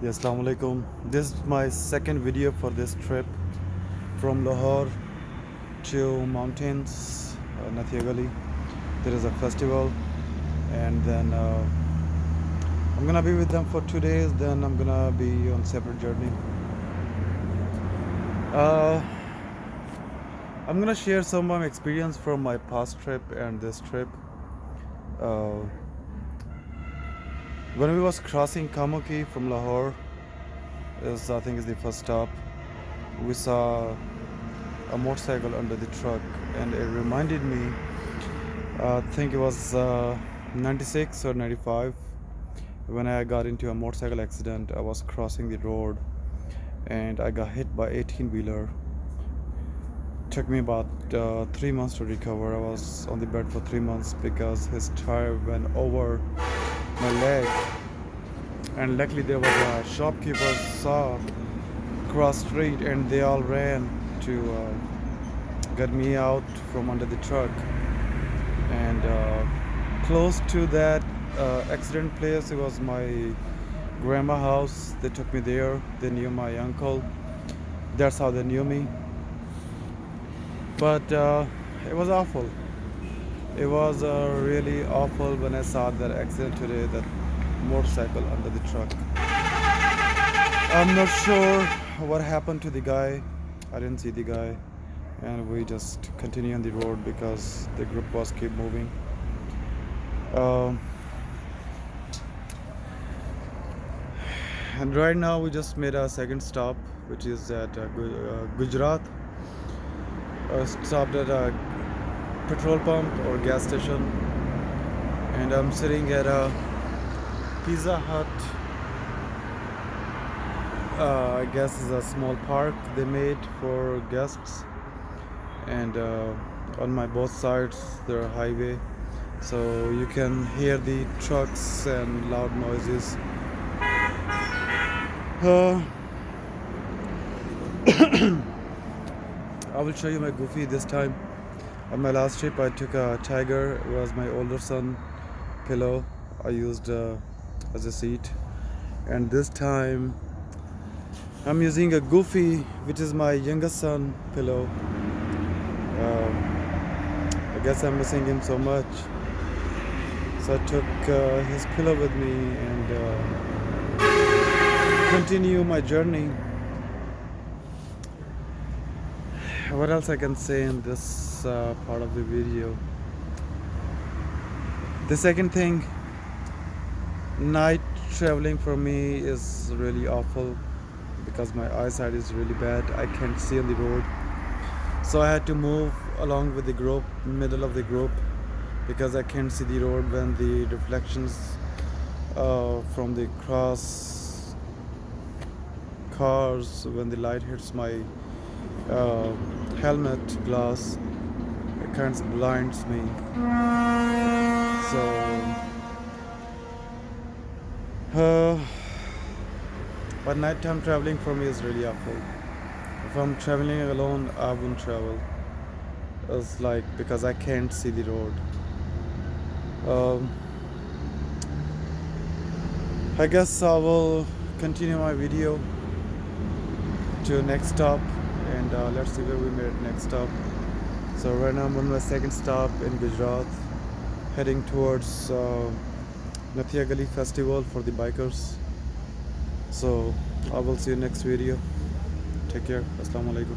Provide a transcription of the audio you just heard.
Yes, Assalamu alaikum. This is my second video for this trip from Lahore to mountains, Nathia Gali. There is a festival, and then I'm gonna be with them for 2 days. Then I'm gonna be on separate journey. Uh, I'm gonna share some of my experience from my past trip and this trip. Uh, when we was crossing Kamuki from Lahore, I think is the first stop. We saw a motorcycle under the truck, and it reminded me, I think it was 96 or 95, when I got into a motorcycle accident. I was crossing the road and I got hit by 18-wheeler. Took me about 3 months to recover. I was on the bed for 3 months because his tire went over my leg, and luckily there was a shopkeeper saw cross street, and they all ran to get me out from under the truck. And close to that accident place, it was my grandma house. They took me there. They knew my uncle. That's how they knew me. But it was awful. It was really awful when I saw that accident today, that motorcycle under the truck. I'm not sure what happened to the guy. I didn't see the guy, and we just continue on the road because the group was keep moving. Um, and right now we just made a second stop, which is at Gujarat. Stopped at a petrol pump or gas station, and I'm sitting at a Pizza Hut. I guess is a small park they made for guests, and on my both sides there are highway, so you can hear the trucks and loud noises. uh, I will show you my Goofy this time. On my last trip I took a Tiger. It was my older son pillow I used as a seat, and this time I'm using a Goofy, which is my youngest son pillow. I guess I'm missing him so much, so I took his pillow with me and continue my journey. What else I can say in this part of the video? The second thing, night traveling for me is really awful because my eyesight is really bad. I can't see on the road, so I had to move along with the group, middle of the group, because I can't see the road when the reflections from the cross cars, when the light hits my helmet glass, it kind of blinds me. So but nighttime traveling for me is really awful. If I'm traveling alone, I wouldn't travel. It's like, because I can't see the road. I guess I will continue my video to next stop, and let's see where we made next stop. So right now I'm on my second stop in Gujarat, heading towards Nathia Gali festival for the bikers. So I will see you next video. Take care. Assalamu alaikum.